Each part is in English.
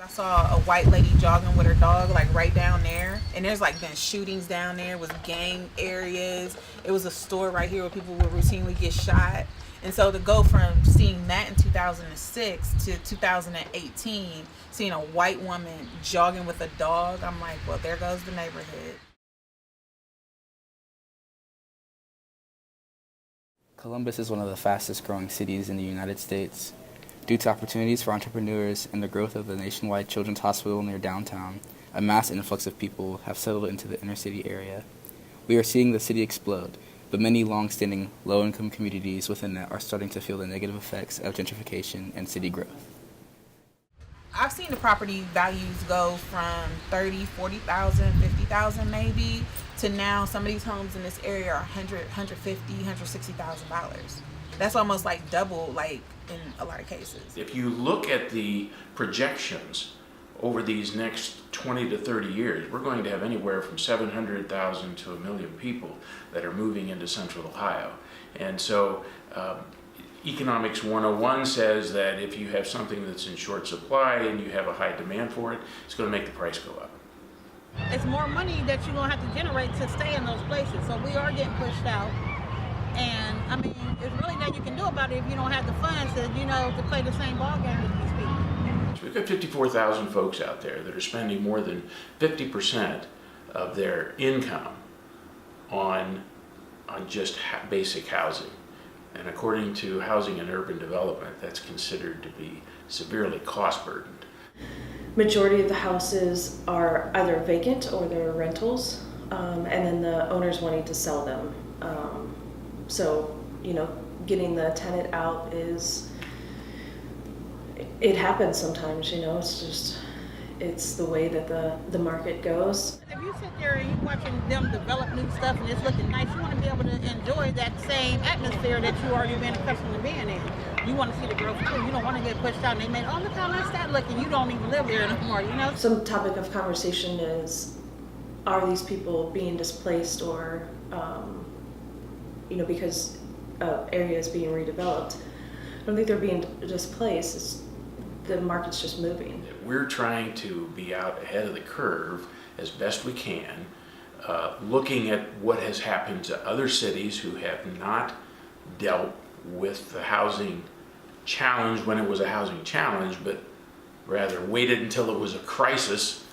I saw a white lady jogging with her dog, like right down there. And there's like been shootings down there. It was gang areas. It was a store right here where people would routinely get shot. And so to go from seeing that in 2006 to 2018, seeing a white woman jogging with a dog, I'm like, well, there goes the neighborhood. Columbus is one of the fastest growing cities in the United States. Due to opportunities for entrepreneurs and the growth of the nationwide children's hospital near downtown, a mass influx of people have settled into the inner city area. We are seeing the city explode, but many long-standing low-income communities within it are starting to feel the negative effects of gentrification and city growth. I've seen the property values go from 30, 40,000, 50,000 maybe, to now some of these homes in this area are 100, 150, $160,000. That's almost like double, like in a lot of cases. If you look at the projections over these next 20 to 30 years, we're going to have anywhere from 700,000 to 1 million people that are moving into Central Ohio. And so Economics 101 says that if you have something that's in short supply and you have a high demand for it, it's going to make the price go up. It's more money that you're going to have to generate to stay in those places. So we are getting pushed out. And I mean, there's really nothing you can do about it if you don't have the funds to play the same ball game with these people. So we've got 54,000 folks out there that are spending more than 50% of their income on just basic housing. And according to Housing and Urban Development, that's considered to be severely cost burdened. Majority of the houses are either vacant or they're rentals, and then the owners wanting to sell them. So, getting the tenant out it happens sometimes, it's the way that the market goes. If you sit there and you're watching them develop new stuff and it's looking nice, you want to be able to enjoy that same atmosphere that you already been accustomed to being in. You want to see the growth too. You don't want to get pushed out and they made, oh, look how nice that looking. You don't even live there anymore, Some topic of conversation is, are these people being displaced or, because area is being redeveloped? I don't think they're being displaced. The market's just moving. We're trying to be out ahead of the curve as best we can, looking at what has happened to other cities who have not dealt with the housing challenge when it was a housing challenge, but rather waited until it was a crisis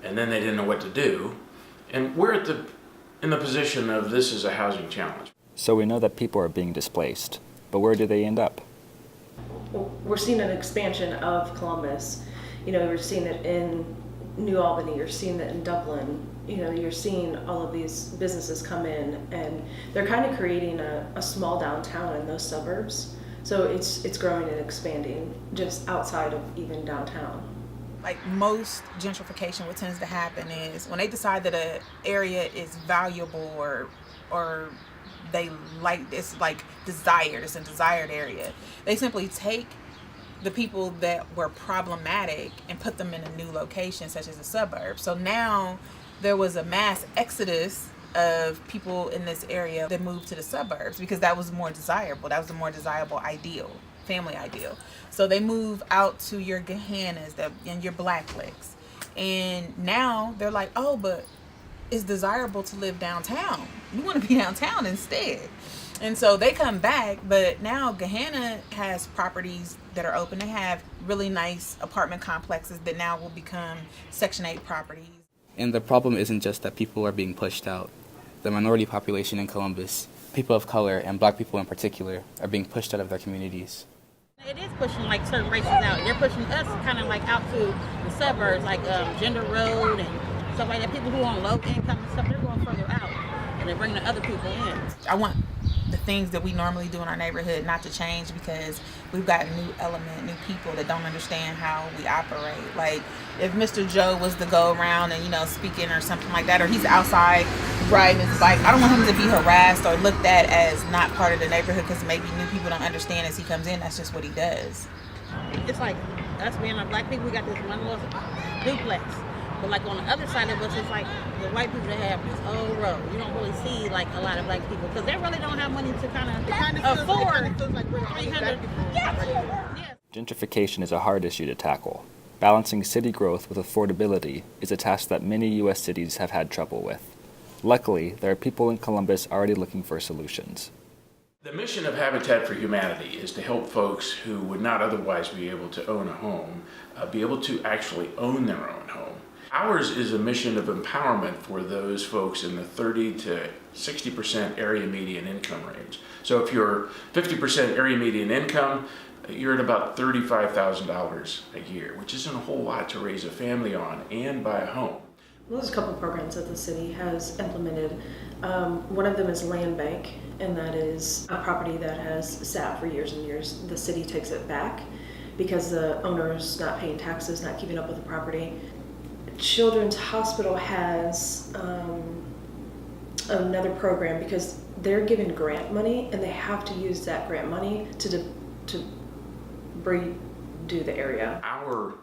and then they didn't know what to do. And we're in the position of this is a housing challenge. So we know that people are being displaced, but where do they end up? We're seeing an expansion of Columbus. We're seeing it in New Albany, you're seeing it in Dublin. You're seeing all of these businesses come in and they're kind of creating a small downtown in those suburbs. So it's growing and expanding just outside of even downtown. Like most gentrification, what tends to happen is when they decide that an area is valuable or they like, it's like desired, it's a desired area, they simply take the people that were problematic and put them in a new location such as a suburb. So now there was a mass exodus of people in this area that moved to the suburbs because that was more desirable. That was a more desirable ideal, family ideal. So they move out to your Gahannas and your Blacklicks. And now they're like, oh, but it's desirable to live downtown. You want to be downtown instead. And so they come back, but now Gahanna has properties that are open. They have really nice apartment complexes that now will become Section 8 properties. And the problem isn't just that people are being pushed out. The minority population in Columbus, people of color and black people in particular, are being pushed out of their communities. It is pushing like certain races out. They're pushing us kind of like out to the suburbs, like Gender Road and stuff like that. People who are on low income and stuff, they're going further out and they're bringing the other people in. I want the things that we normally do in our neighborhood not to change because we've got a new element, new people that don't understand how we operate. Like if Mr. Joe was to go around and, speaking or something like that, or he's outside riding his bike, I don't want him to be harassed or looked at as not part of the neighborhood because maybe new people don't understand as he comes in. That's just what he does. It's like us being like black people, we got this one little duplex. But like on the other side of us, it's like the white people that have this whole row. You don't really see like a lot of black people because they really don't have money to kind of afford like 300. Gentrification is a hard issue to tackle. Balancing city growth with affordability is a task that many U.S. cities have had trouble with. Luckily, there are people in Columbus already looking for solutions. The mission of Habitat for Humanity is to help folks who would not otherwise be able to own a home be able to actually own their own home. Ours is a mission of empowerment for those folks in the 30 to 60% area median income range. So if you're 50% area median income, you're at about $35,000 a year, which isn't a whole lot to raise a family on and buy a home. Well, there's a couple programs that the city has implemented. One of them is Land Bank, and that is a property that has sat for years and years. The city takes it back because the owner's not paying taxes, not keeping up with the property. Children's Hospital has another program because they're given grant money and they have to use that grant money to redo the area. Our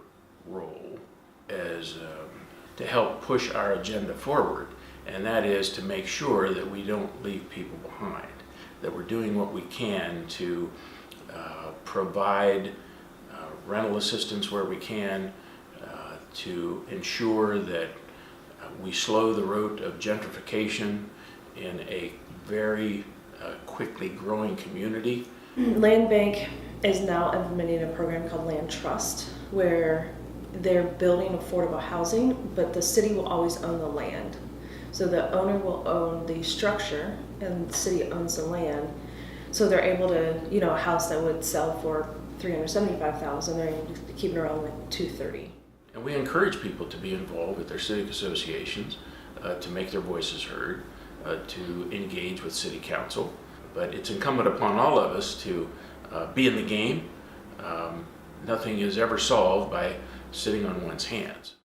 role is to help push our agenda forward, and that is to make sure that we don't leave people behind, that we're doing what we can to provide rental assistance where we can, to ensure that we slow the road of gentrification in a very quickly growing community. Land Bank is now implementing a program called Land Trust, where they're building affordable housing, but the city will always own the land. So the owner will own the structure and the city owns the land. So they're able to, a house that would sell for $375,000, they're able to keep it around like $230,000. And we encourage people to be involved with their civic associations, to make their voices heard, to engage with city council. But it's incumbent upon all of us to be in the game. Nothing is ever solved by sitting on one's hands.